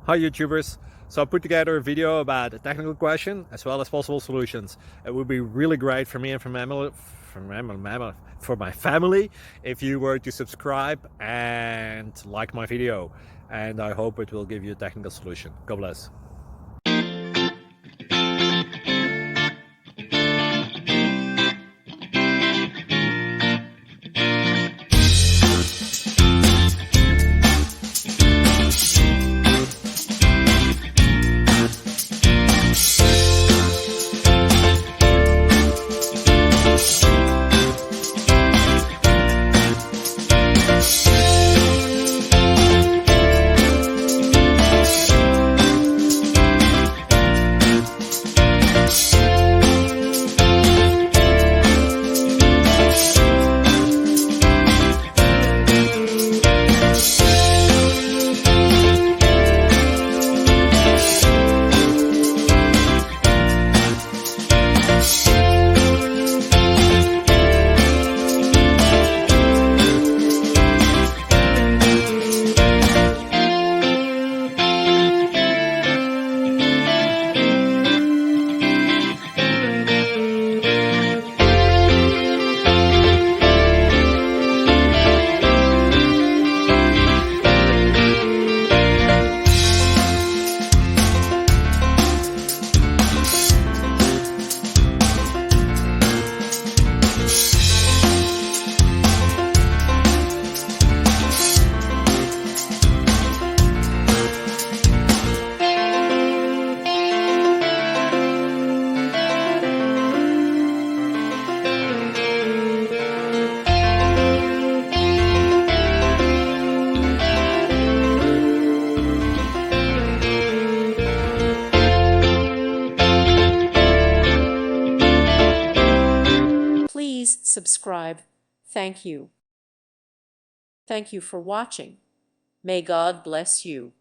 Hi YouTubers! So I put together a video about a technical question as well as possible solutions. It would be really great for me and for my family if you were to subscribe and like my video, and I hope it will give you a technical solution. God bless. Please subscribe. Thank you. Thank you for watching. May God bless you.